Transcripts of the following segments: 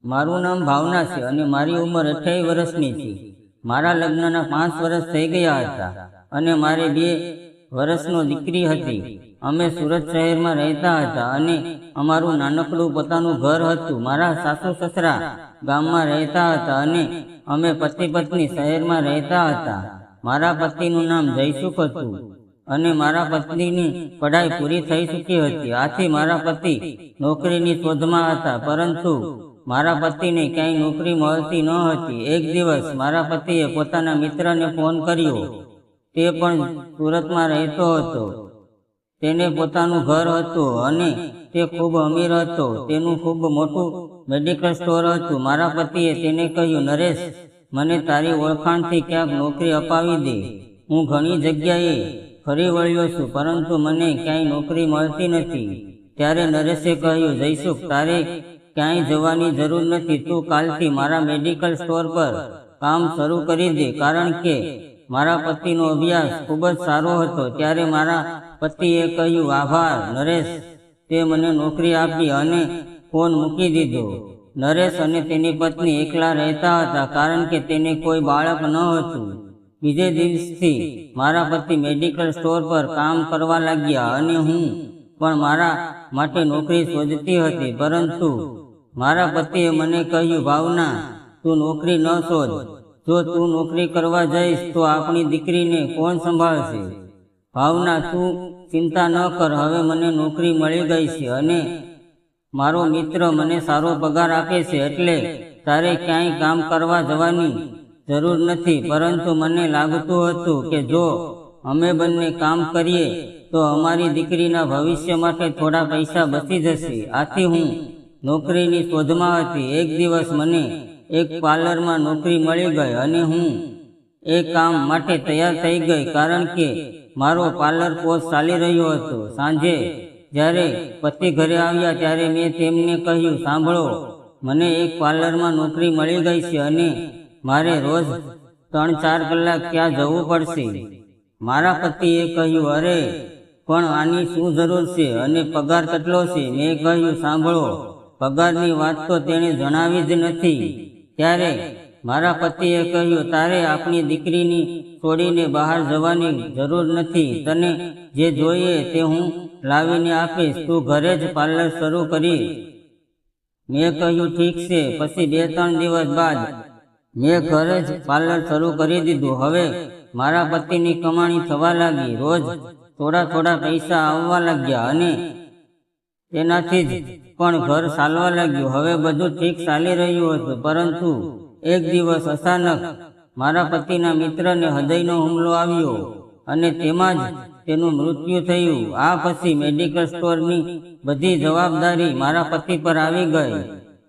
મારું નામ ભાવના છે અને મારી ઉંમર 28 વર્ષની છે। મારા લગ્નના 5 વર્ષ થઈ ગયા હતા અને મારે 2 વર્ષનો દીકરી હતી। અમે સુરત શહેરમાં રહેતા હતા અને અમારું નાનકડું પોતાનું ઘર હતું। મારા સાસુ સસરા ગામમાં રહેતા હતા અને અમે પતિ પત્ની શહેરમાં રહેતા હતા। મારા પતિનું નામ જયસુખ હતું અને મારા પત્નીની પઢાઈ પૂરી થઈ ચૂકી હતી। આથી મારા પતિ નોકરીની શોધમાં હતા, પરંતુ મારા પતિને ક્યાંય નોકરી મળતી ન હતી। એક દિવસ મારા પતિએ પોતાના મિત્રને ફોન કર્યો। તે પણ સુરતમાં રહેતો હતો। તેને પોતાનું ઘર હતું અને તે ખૂબ અમીર હતો। તેનું ખૂબ મોટું મેડિકલ સ્ટોર હતું। મારા પતિએ તેને કહ્યું, નરેશ, મને તારી ઓળખાણથી ક્યાંક નોકરી અપાવી દે। હું ઘણી જગ્યાએ ફરી વળ્યો છું, પરંતુ મને ક્યાંય નોકરી મળતી નથી। ત્યારે નરેશે કહ્યું, જયસુખ, તારે ક્યાંય જવાની જરૂર નથી। તું કાલથી મારા મેડિકલ સ્ટોર પર કામ શરૂ કરી દે, કારણ કે મારા પતિનો અભ્યાસ ખૂબ જ સારો હતો। ત્યારે મારા પતિએ કહ્યું, આભાર નરેશ, તે મને નોકરી આપી અને ફોન મૂકી દીધો। નરેશ અને તેની પત્ની એકલા રહેતા હતા, કારણ કે તેને કોઈ બાળક ન હતું। બીજે દિવસથી મારા પતિ મેડિકલ સ્ટોર પર કામ કરવા લાગ્યા અને હું પણ મારા માટે નોકરી શોધતી હતી, પરંતુ મારા પતિએ મને કહ્યું, ભાવના, તું નોકરી ન શોધ। જો તું નોકરી કરવા જઈશ તો આપણી દીકરીને કોણ સંભાળશે? ભાવના, તું ચિંતા ન કર, હવે મને નોકરી મળી ગઈ છે અને મારો મિત્ર મને સારો પગાર આપે છે, એટલે તારે ક્યાંય કામ કરવા જવાની જરૂર નથી। પરંતુ મને લાગતું હતું કે જો અમે બંને કામ કરીએ તો અમારી દીકરીના ભવિષ્ય માટે થોડા પૈસા બચી જશે। આથી હું નોકરીની શોધમાં હતી। એક દિવસ મને એક પાર્લરમાં નોકરી મળી ગઈ અને હું એ કામ માટે તૈયાર થઈ ગઈ, કારણ કે મારો પાર્લર કોર્સ ચાલી રહ્યો હતો। સાંજે જ્યારે પતિ ઘરે આવ્યા ત્યારે મેં તેમને કહ્યું, સાંભળો, મને એક પાર્લરમાં નોકરી મળી ગઈ છે અને મારે રોજ 3-4 કલાક ત્યાં જવું પડશે। મારા પતિએ કહ્યું, અરે પણ આની શું જરૂર છે અને પગાર કેટલો છે? મેં કહ્યું, સાંભળો, પગારની વાત તો તેણે જણાવી જ નથી। ત્યારે મારા પતિએ કહ્યું, તારે આપણી દીકરીની છોડીને બહાર જવાની જરૂર નથી। તને જે જોઈએ તે હું લાવીને આપીશ, તું ઘરે જ પાર્લર શરૂ કરી। મેં કહ્યું, ઠીક છે। પછી 2-3 દિવસ બાદ મેં ઘરે જ પાર્લર શરૂ કરી દીધું। હવે મારા પતિની કમાણી થવા લાગી। રોજ થોડા પૈસા આવવા લાગ્યા અને તેનાથી જ પણ ઘર ચાલવા લાગ્યું। હવે બધું ઠીક ચાલી રહ્યું હતું, પરંતુ એક દિવસ અચાનક મારા પતિના મિત્રને હૃદયનો હુમલો આવ્યો અને તેમાં જ તેનું મૃત્યુ થયું। આ પછી મેડિકલ સ્ટોરની બધી જવાબદારી મારા પતિ પર આવી ગઈ।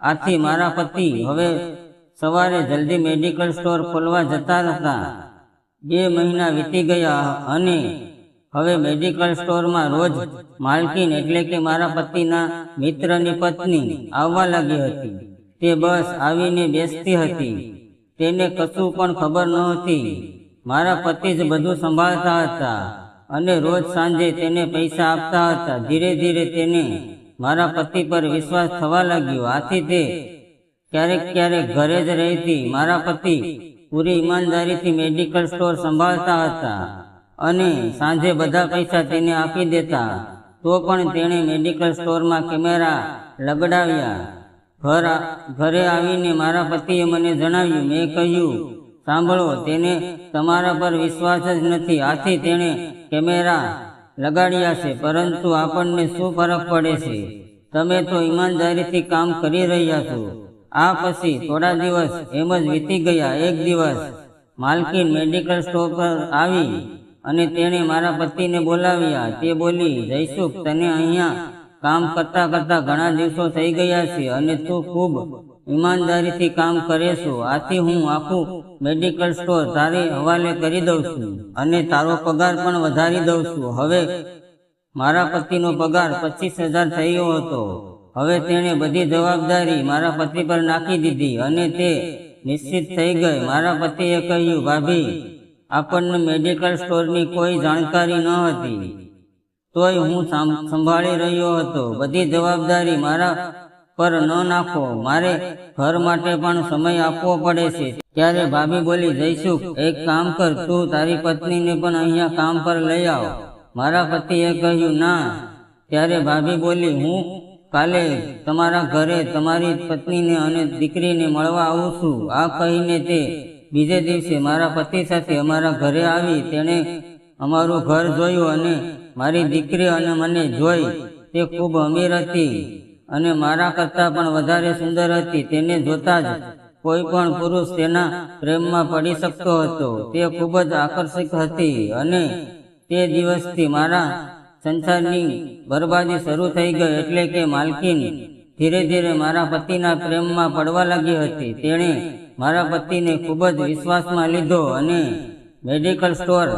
આથી મારા પતિ હવે સવારે જલ્દી મેડિકલ સ્ટોર ખોલવા જતા હતા। 2 મહિના વીતી ગયા અને હવે મેડિકલ સ્ટોરમાં રોજ માલકીન એટલે કે મારા પતિના મિત્રની પત્ની આવવા લાગી હતી। તે બસ આવીને બેસતી હતી। તેને કશું પણ ખબર નહોતી। મારા પતિ જ બધું સંભાળતા હતા અને રોજ સાંજે તેને પૈસા આપતા હતા। ધીરે ધીરે તેને મારા પતિ પર વિશ્વાસ થવા લાગ્યો। આથી તે ક્યારેક ઘરે જ રહેતી। મારા પતિ પૂરી ઈમાનદારીથી મેડિકલ સ્ટોર સંભાળતા હતા અને સાંજે બધા પૈસા તેને આપી દેતા। તો પણ તેણે મેડિકલ સ્ટોરમાં કેમેરા લગાડ્યા। ઘરે આવીને મારા પતિએ મને જણાવ્યું। મેં કહ્યું, સાંભળો, તેને તમારા પર વિશ્વાસ જ નથી, આથી તેણે કેમેરા લગાડ્યા છે, પરંતુ આપણને શું ફરક પડે છે? તમે તો ઈમાનદારીથી કામ કરી રહ્યા છો। આ પછી થોડા દિવસ એમ જ વીતી ગયા। એક દિવસ માલકીન મેડિકલ સ્ટોર પર આવી અને તેણે મારા પતિને બોલાવ્યા। તે બોલી, જયસુખ, તને અહીંયા કામ કરતા ઘણા દિવસો થઈ ગયા છે અને તું ખૂબ ઈમાનદારીથી કામ કરે છો। આથી હું આખું મેડિકલ સ્ટોર તારી હવાલે કરી દઉં છું અને તારો પગાર પણ વધારી દઉં છું। હવે મારા પતિનો પગાર 25,000 થયો હતો। હવે તેણે બધી જવાબદારી મારા પતિ પર નાખી દીધી અને તે નિશ્ચિત થઈ ગઈ। મારા પતિએ કહ્યું, ભાભી, આપણને મેડિકલ સ્ટોરની કોઈ જાણકારી ન હતી, તોય હું સંભાળી રહ્યો હતો। બધી જવાબદારી મારા પર ન નાખો, મારે ઘર માટે પણ સમય આપવો પડે છે. ત્યારે ભાભી બોલી, જયસુખ, એક કામ કર, તું તારી પત્નીને પણ અહીંયા કામ પર લઈ આવ. મારા પતિએ કહ્યું, ના. ત્યારે ભાભી બોલી, હું કાલે તમારા ઘરે તમારી પત્નીને અને દીકરીને મળવા આવું છું. આ કહીને તે બીજે દિવસે મારા પતિ સાથે અમારા ઘરે આવી. તેણે અમારું ઘર જોયું અને મારી દીકરી અને મને જોઈ. તે ખૂબ અમીર હતી અને મારા કરતાં પણ વધારે સુંદર હતી. તેને જોતા જ કોઈ પણ પુરુષ તેના પ્રેમમાં પડી શકતો હતો. તે ખૂબ જ આકર્ષક હતી અને તે દિવસથી મારા સંસારની બરબાદી શરૂ થઈ ગઈ. એટલે કે માલકીન ધીરે ધીરે મારા પતિના પ્રેમમાં પડવા લાગી હતી. તેણે મારા પતિને ખૂબ જ વિશ્વાસમાં લીધો અને મેડિકલ સ્ટોર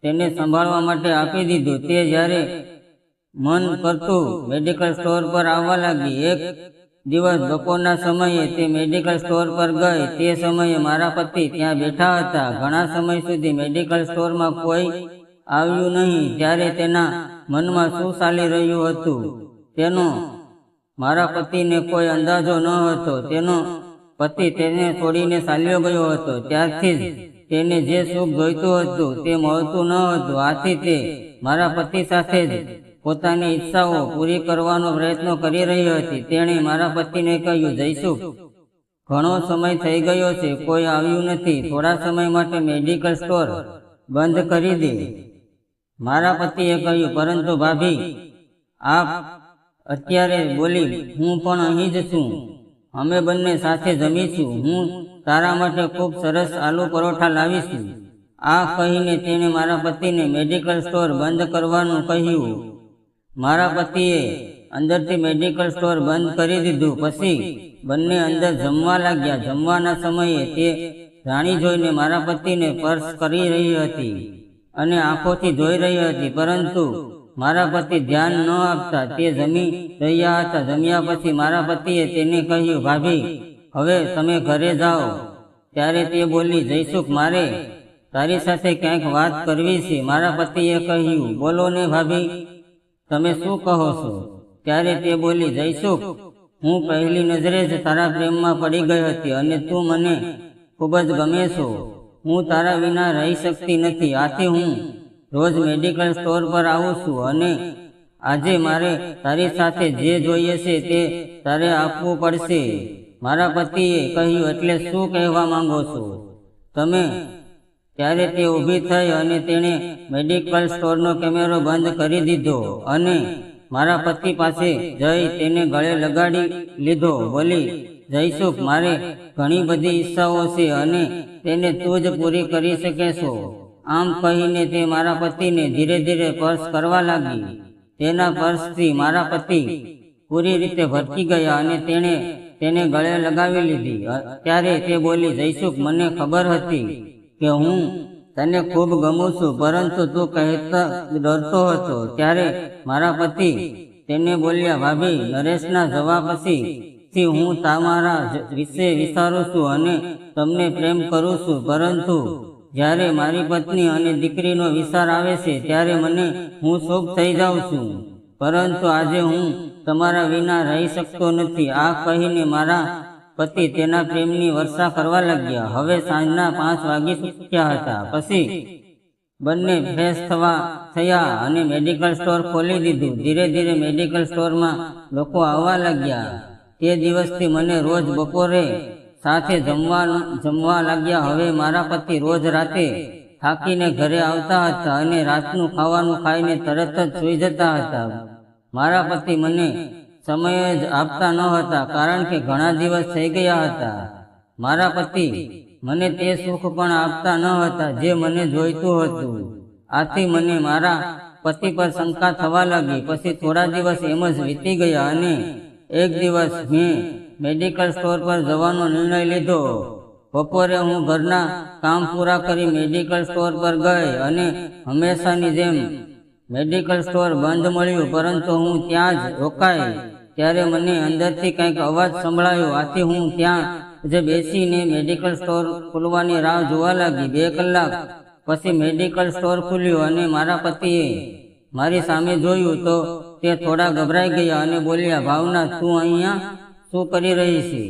તેને સંભાળવા માટે આપી દીધું. તે જ્યારે મન કરતું મેડિકલ સ્ટોર પર આવવા લાગી. એક દિવસ બપોરના સમયે તે મેડિકલ સ્ટોર પર ગઈ. તે સમયે મારા પતિ ત્યાં બેઠા હતા. ઘણા સમય સુધી મેડિકલ સ્ટોરમાં કોઈ આવ્યું નહીં. ત્યારે તેના મનમાં શું ચાલી રહ્યું હતું તેનો મારા પતિને કોઈ અંદાજો ન હતો. તેનો પતિ તેને છોડીને ચાલ્યો ગયો હતો. ત્યારથી જ તેને જે સુખ જોઈતું હતું તે મળતું ન હતું. આથી તે મારા પતિ સાથે જ પોતાની ઈચ્છાઓ પૂરી કરવાનો પ્રયત્ન કરી રહી હતી. તેણે મારા પતિને કહ્યું, જયસુખ, ઘણો સમય થઈ ગયો છે, કોઈ આવ્યું નથી. થોડા સમય માટે મેડિકલ સ્ટોર બંધ કરી દે. મારા પતિએ કહ્યું, પરંતુ ભાભી, આપ અત્યારે બોલી, હું પણ અહીં જ છું. અમે બંને સાથે જમીશું. હું તારા માટે ખૂબ સરસ આલુ પરોઠા લાવીશું. આ કહીને તેણે મારા પતિને મેડિકલ સ્ટોર બંધ કરવાનું કહ્યું. મારા પતિએ અંદરથી મેડિકલ સ્ટોર બંધ કરી દીધું. પછી બંને અંદર જમવા લાગ્યા. જમવાના સમયે તે રાણી જોઈને મારા પતિને સ્પર્શ કરી રહી હતી અને આંખોથી જોઈ રહી હતી, પરંતુ મારા પતિ ધ્યાન ન આપતા તે જમી રહ્યા હતા. જમ્યા પછી મારા પતિએ તેને કહ્યું, ભાભી, હવે તમે ઘરે જાઓ. ત્યારે તે બોલી, જયસુખ, મારે તારી સાથે ક્યાંક વાત કરવી છે. મારા પતિએ કહ્યું, બોલો ને ભાભી, તમે શું કહો છો? ત્યારે તે બોલી, જયસુખ, હું પહેલી નજરે જ તારા પ્રેમમાં પડી ગઈ હતી અને તું મને ખૂબ જ ગમે છો. હું તારા વિના રહી શકતી નથી. આથી હું રોજ મેડિકલ સ્ટોર પર આવું છું અને આજે મારે તારી સાથે જે જોઈએ છે તે તારે આપવું પડશે. મારા પતિએ કહ્યું, એટલે શું કહેવા માંગો છો તમે? ત્યારે તે ઊભી થઈ અને તેણે મેડિકલ સ્ટોરનો કેમેરો બંધ કરી દીધો અને મારા પતિ પાસે જઈ તેને ગળે લગાડી લીધો. બોલી, જયસુખ, મારે ઘણી બધી ઈચ્છાઓ છે અને તેને તું જ પૂરી કરી શકે છો. આમ કહીને તે મારા પતિને ધીરે ધીરે સ્પર્શ કરવા લાગી. તેના સ્પર્શથી મારા પતિ પૂરી રીતે ભટકી ગયા અને તેણે તેને ગળે લગાવી લીધી. ત્યારે તે બોલી, જયસુખ, મને ખબર હતી કે હું તને ખૂબ ગમું છું, પરંતુ તું કહેતા ડરતો હતો. ત્યારે મારા પતિ તેને બોલ્યા, ભાભી, નરેશના જવા પછી હું તમારા વિશે વિચારું છું અને તમને પ્રેમ કરું છું, પરંતુ જ્યારે મારી પત્ની અને દીકરીનો વિચાર આવે છે ત્યારે મને હું શુભ થઈ જાઉં છું. પરંતુ આજે હું તમારા વિના રહી શકતો નથી. આ કહીને મારા પતિ તેના પ્રેમની વર્ષા કરવા લાગ્યા. હવે સાંજના 5 વાગી ચૂક્યા હતા. પછી બંને ફ્રેશ થયા અને મેડિકલ સ્ટોર ખોલી દીધું. ધીરે ધીરે મેડિકલ સ્ટોરમાં લોકો આવવા લાગ્યા. તે દિવસથી મને રોજ બપોરે સાથે જમવા લાગ્યા. હવે મારા પતિ રોજ રાતે થાકીને ઘરે આવતા હતા અને રાતનું ખાવાનું ખાઈને તરત જ સૂઈ જતા હતા. મારા પતિ મને સમય જ આપતા ન હતા, કારણ કે ઘણા દિવસ થઈ ગયા હતા. મારા પતિ મને તે સુખ પણ આપતા ન હતા જે મને જોઈતું હતું. આથી મને મારા પતિ પર શંકા થવા લાગી. પછી થોડા દિવસ એમ જ વીતી ગયા અને એક દિવસ મેં મેડિકલ સ્ટોર પર જવાનો નિર્ણય લીધો. બપોરે હું ઘરના કામ પૂરા કરી મેડિકલ સ્ટોર પર ગઈ અને હંમેશાની જેમ મેડિકલ સ્ટોર બંધ મળ્યું, પરંતુ હું ત્યાં જ રોકાઈ. ત્યારે મને અંદરથી કંઈક અવાજ સંભળાયો. આથી હું ત્યાં જ બેસીને મેડિકલ સ્ટોર ખુલવાની રાહ જોવા લાગી. 2 કલાક પછી મેડિકલ સ્ટોર ખુલ્યું અને મારા પતિએ મારી સામે જોયું તો તે થોડા ગભરાઈ ગયા અને બોલ્યા, ભાવના, તું અહીંયા શું કરી રહી છે?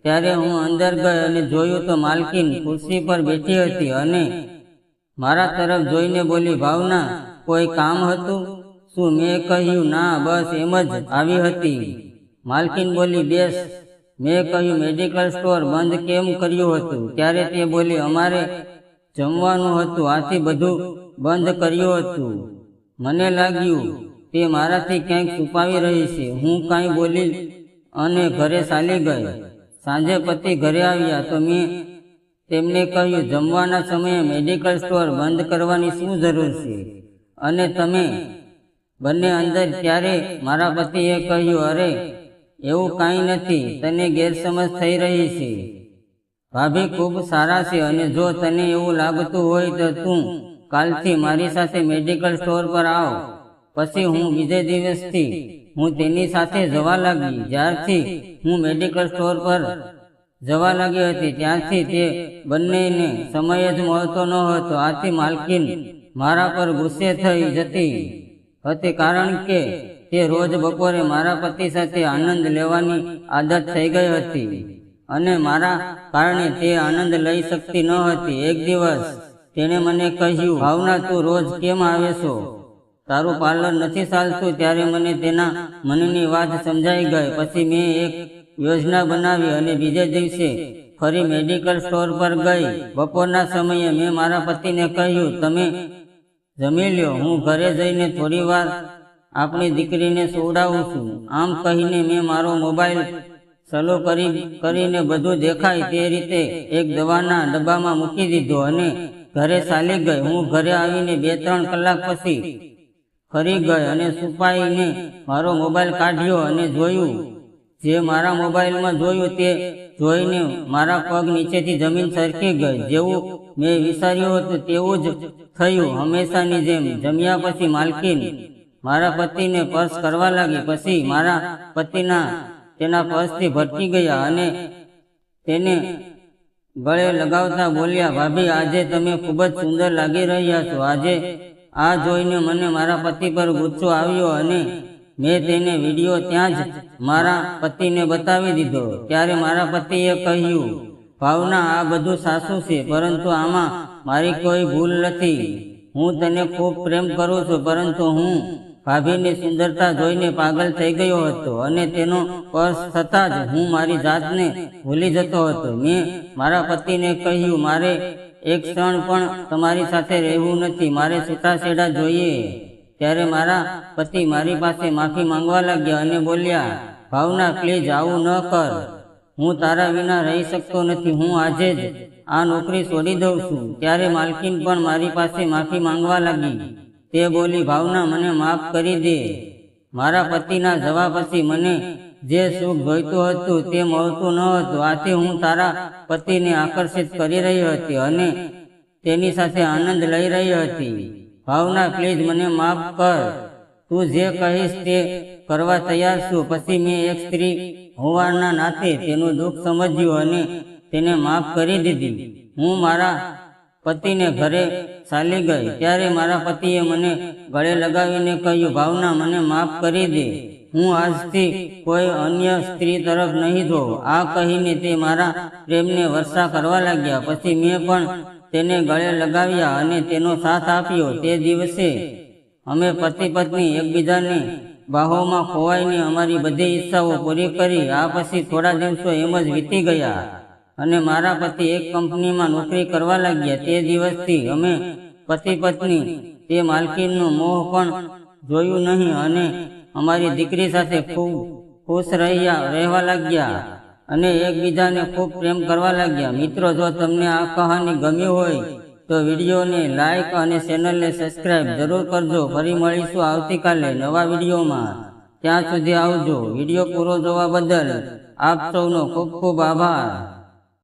ત્યારે હું અંદર ગઈ અને જોયું તો માલકીન ખુરશી પર બેઠી હતી અને મારા તરફ જોઈને બોલી, ભાવના, કોઈ કામ હતું? શું? મેં કહ્યું, ના, બસ એમ જ આવી હતી. માલકીન બોલી, બેસ. મેં કહ્યું, મેડિકલ સ્ટોર બંધ કેમ કર્યું હતું? ત્યારે તે બોલી, અમારે જમવાનું હતું, આથી બધું બંધ કર્યું હતું. મને લાગ્યું તે મારાથી ક્યાંક છુપાવી રહી છે. હું કાંઈ બોલી અને ઘરે ચાલી ગઈ. સાંજે પતિ ઘરે આવ્યા તો મેં તેમને કહ્યું, જમવાના સમયે મેડિકલ સ્ટોર બંધ કરવાની શું જરૂર છે? અને તમે બંને અંદર? ત્યારે મારા પતિએ કહ્યું, અરે એવું કાંઈ નથી, તને ગેરસમજ થઈ રહી છે. ભાભી ખૂબ સારા છે અને જો તને એવું લાગતું હોય તો તું કાલથી મારી સાથે મેડિકલ સ્ટોર પર આવ. પછી હું બીજે દિવસથી હું તેની સાથે જવા લાગી. જ્યારથી હું મેડિકલ સ્ટોર પર જવા લાગી હતી ત્યારથી તે બંનેને સમય જ મળતો ન હતો. આથી માલકીન મારા પર ગુસ્સે થઈ જતી હતી, કારણ કે તે રોજ બપોરે મારા પતિ સાથે આનંદ લેવાની આદત થઈ ગઈ હતી અને મારા કારણે તે આનંદ લઈ શકતી ન હતી. એક દિવસ તેણે મને કહ્યું, ભાવના, તું રોજ કેમ આવે છો? તારું પાર્લર નથી ચાલતું? ત્યારે મને તેના મનની વાત સમજાઈ ગઈ. પછી મેં એક યોજના બનાવી અને બીજે દિવસે ફરી મેડિકલ સ્ટોર પર ગઈ. બપોરના સમયે મેં મારા પતિને કહ્યું, તમે જમી લ્યો, હું ઘરે જઈને થોડી વાર આપણી દીકરીને સુવડાવું છું. આમ કહીને મેં મારો મોબાઈલ ચાલુ કરીને બધું દેખાય તે રીતે એક દવાના ડબ્બામાં મૂકી દીધો અને ઘરે ચાલી ગઈ. હું ઘરે આવીને 2-3 કલાક પછી ફરી ગઈ અને છુપાઈને મારો મોબાઈલ કાઢ્યો અને જોયું. જે મારા મોબાઈલમાં જોયું તે જોઈને મારા પગ નીચેથી જમીન સરકી ગઈ. જેવું મેં વિચાર્યું હતું તેવું જ થયું. હંમેશાની જેમ જમ્યા પછી માલકીન મારા પતિને સ્પર્શ કરવા લાગી. પછી મારા પતિના તેના પર્સથી ભટકી ગયા અને તેને ગળે લગાવતા બોલ્યા, ભાભી, આજે તમે ખૂબ જ સુંદર લાગી રહ્યા છો. આજે આ જોઈને મને મારા પતિ પર ગુસ્સો આવ્યો અને મેં તેને વિડીયો ત્યાં જ મારા પતિને બતાવી દીધો. ત્યારે મારા પતિએ કહ્યું, ભાવના, આ બધું સાચું છે, પરંતુ આમાં મારી કોઈ ભૂલ નથી. હું તને ખૂબ પ્રેમ કરું છું, પરંતુ હું ભાભીની સુંદરતા જોઈને પાગલ થઈ ગયો હતો અને તેનો સ્પર્શ થતાં જ હું મારી જાતને ભૂલી જતો હતો. મેં મારા પતિને કહ્યું, મારે એક ક્ષણ પણ તમારી સાથે રહેવું નથી, મારે છૂટાછેડા જોઈએ. ત્યારે મારા પતિ મારી પાસે માફી માંગવા લાગ્યા અને બોલ્યા, ભાવના, પ્લીઝ આવું ન કર. હું તારા વિના રહી શકતો નથી. હું આજે જ આ નોકરી છોડી દઉં છું. ત્યારે માલકીન પણ મારી પાસે માફી માંગવા લાગી. તે બોલી, ભાવના, મને માફ કરી દે. મારા પતિના જવાબ પછી મને જે સુખ જોઈતું હતું તે મળતું ન હતું. આથી હું તારા પતિને આકર્ષિત કરી રહી હતી અને તેની સાથે આનંદ લઈ રહી હતી. ભાવના, પ્લીઝ મને માફ કર. તું જે કહીશ તે કરવા તૈયાર છું. પછી મેં એક સ્ત્રી હોવાના નાતે તેનું દુઃખ સમજ્યું અને તેને માફ કરી દીધી. હું મારા પતિને ઘરે ચાલી ગઈ. ત્યારે મારા પતિએ મને ગળે લગાવીને કહ્યું, ભાવના, મને માફ કરી દે. હું આજથી કોઈ અન્ય સ્ત્રી તરફ નહીં જોઉં. આ કહીને તે મારા પ્રેમને વર્ષા કરવા લાગ્યા. પછી મેં પણ તેને ગળે લગાવ્યા અને તેનો સાથ આપ્યો. તે દિવસે અમે પતિ પત્ની એકબીજાને બાહોમાં ખોવાઈને અમારી બધી ઈચ્છાઓ પૂરી કરી. આ પછી થોડા દિવસો એમ જ વીતી ગયા અને મારા પતિ એક કંપનીમાં નોકરી કરવા લાગ્યા. તે દિવસથી અમે પતિ પત્ની તે માલકીનનો મોહ પણ જોયું નહીં અને અમારી દીકરી સાથે ખૂબ ખુશ રહેવા લાગ્યા અને એકબીજાને ખૂબ પ્રેમ કરવા લાગ્યા. મિત્રો, જો તમને આ કહાની ગમી હોય તો વિડીયોને લાઈક અને ચેનલને સબસ્ક્રાઈબ જરૂર કરજો. ફરી મળીશું આવતીકાલે નવા વિડીયોમાં. ત્યાં સુધી આવજો. વિડીયો પૂરો જોવા બદલ આપ સૌનો ખૂબ ખૂબ આભાર.